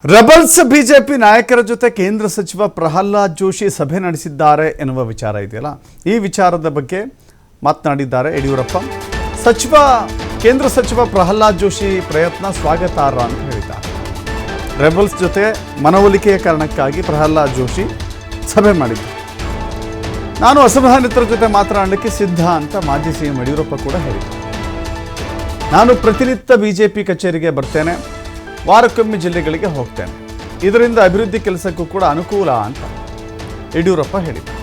Rebels BJP ನಾಯಕರ ಜೊತೆ ಕೇಂದ್ರ ಸಚಿವ ಪ್ರಹ್ಲಾದ್ ಜೋಶಿ ಸಭೆ ನಡೆಸಿದ್ದಾರೆ ಎನ್ನುವ ವಿಚಾರ ಇದೆಯಲ್ಲ, ಈ ವಿಚಾರದ ಬಗ್ಗೆ ಮಾತನಾಡಿದ್ದಾರೆ ಯಡಿಯೂರಪ್ಪ. ಕೇಂದ್ರ ಸಚಿವ ಪ್ರಹ್ಲಾದ್ ಜೋಶಿ ಪ್ರಯತ್ನ ಸ್ವಾಗತಾರ್ಹ ಅಂತ ಹೇಳಿದ್ದಾರೆ. ರೆಬಲ್ಸ್ ಜೊತೆ ಮನವೊಲಿಕೆಯ ಕಾರಣಕ್ಕಾಗಿ ಪ್ರಹ್ಲಾದ್ ಜೋಶಿ ಸಭೆ ಮಾಡಿದ್ದಾರೆ. ನಾನು ಅಸಮಾಧಾನಿತರ ಜೊತೆ ಮಾತನಾಡಲಿಕ್ಕೆ ಸಿದ್ಧ ಅಂತ ಮಾಜಿ ಸಿಎಂ ಯಡಿಯೂರಪ್ಪ ಕೂಡ ಹೇಳಿದ್ದಾರೆ. ನಾನು ಪ್ರತಿನಿತ್ಯ ಬಿಜೆಪಿ ಕಚೇರಿಗೆ ಬರ್ತೇನೆ, ವಾರಕ್ಕೊಮ್ಮೆ ಜಿಲ್ಲೆಗಳಿಗೆ ಹೋಗ್ತೇನೆ, ಇದರಿಂದ ಅಭಿವೃದ್ಧಿ ಕೆಲಸಕ್ಕೂ ಕೂಡ ಅನುಕೂಲ ಅಂತ ಯಡಿಯೂರಪ್ಪ ಹೇಳಿದರು.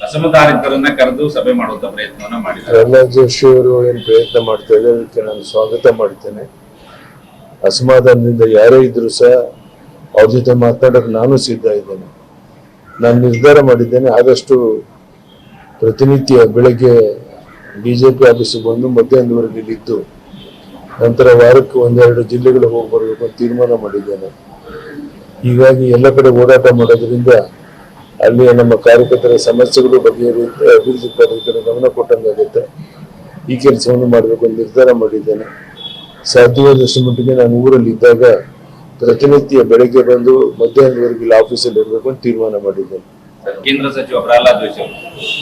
ಅಸಮಾಧಾನಿತರನ್ನ ಕರೆದು ಸಭೆ ಮಾಡುವಂತ ಪ್ರಯತ್ನವನ್ನ ಮಾಡಿದ್ದಾರೆ. ಪ್ರಹ್ಲಾದ್ ಜೋಶಿ ಅವರು ಏನು ಪ್ರಯತ್ನ ಮಾಡ್ತಾ ಇದ್ದಾರೆ, ಅದಕ್ಕೆ ನಾನು ಸ್ವಾಗತ ಮಾಡ್ತೇನೆ. ಅಸಮಾಧಾನದಿಂದ ಯಾರೇ ಇದ್ರು ಸಹ ಅವ್ರ ಜೊತೆ ಮಾತನಾಡಕ್ಕೆ ನಾನು ಸಿದ್ಧ ಇದ್ದೇನೆ. ನಾನು ನಿರ್ಧಾರ ಮಾಡಿದ್ದೇನೆ, ಆದಷ್ಟು ಪ್ರತಿನಿತ್ಯ ಬೆಳಗ್ಗೆ ಬಿಜೆಪಿ ಆಫೀಸಿಗೆ ಬಂದು ಮಧ್ಯಾಹ್ನದವರೆಗೆ ಇದ್ದು ನಂತರ ವಾರಕ್ಕೆ ಒಂದೆರಡು ಜಿಲ್ಲೆಗಳಿಗೆ ಹೋಗಿ ಬರಬೇಕು ಅಂತ ತೀರ್ಮಾನ ಮಾಡಿದ್ದೇನೆ. ಹೀಗಾಗಿ ಎಲ್ಲ ಕಡೆ ಓಡಾಟ ಮಾಡೋದ್ರಿಂದ ಅಲ್ಲಿ ನಮ್ಮ ಕಾರ್ಯಕರ್ತರ ಸಮಸ್ಯೆಗಳು ಬಗೆಹರಿಯುತ್ತೆ, ಅಭಿವೃದ್ಧಿ ಕಾರ್ಯಕರ್ತರ ಗಮನ ಕೊಟ್ಟಂಗಾಗುತ್ತೆ. ಈ ಕೆಲಸವನ್ನು ಮಾಡಬೇಕು ಅಂತ ನಿರ್ಧಾರ ಮಾಡಿದ್ದೇನೆ. ಸಾಧ್ಯವಾದಷ್ಟು ಮಟ್ಟಿಗೆ ನಾನು ಊರಲ್ಲಿ ಇದ್ದಾಗ ಪ್ರತಿನಿತ್ಯ ಬೆಳಗ್ಗೆ ಬಂದು ಮಧ್ಯಾಹ್ನದವರೆಗೆ ಇಲ್ಲಿ ಆಫೀಸಲ್ಲಿ ಇರಬೇಕು ಅಂತ ತೀರ್ಮಾನ ಮಾಡಿದ್ದೇನೆ. ಕೇಂದ್ರ ಸಚಿವ ಪ್ರಹ್ಲಾದ್ ಜೋಶಿ ಅವರು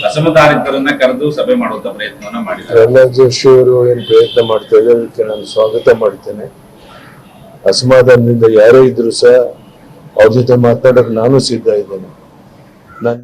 ಅಸಮಾಧಾನಿತರನ್ನ ಕರೆದು ಸಭೆ ಮಾಡುವಂತ ಪ್ರಯತ್ನವನ್ನ ಮಾಡಿದ್ದಾರೆ. ಪ್ರಹ್ಲಾದ್ ಜೋಶಿ ಅವರು ಏನು ಪ್ರಯತ್ನ ಮಾಡ್ತಾ ಇದ್ದಾರೆ, ಅದಕ್ಕೆ ನಾನು ಸ್ವಾಗತ ಮಾಡ್ತೇನೆ. ಅಸಮಾಧಾನದಿಂದ ಯಾರೇ ಇದ್ರು ಸಹ ಅವ್ರ ಜೊತೆ ಮಾತನಾಡಕ್ಕೆ ನಾನು ಸಿದ್ಧ ಇದ್ದೇನೆ. ನಾನು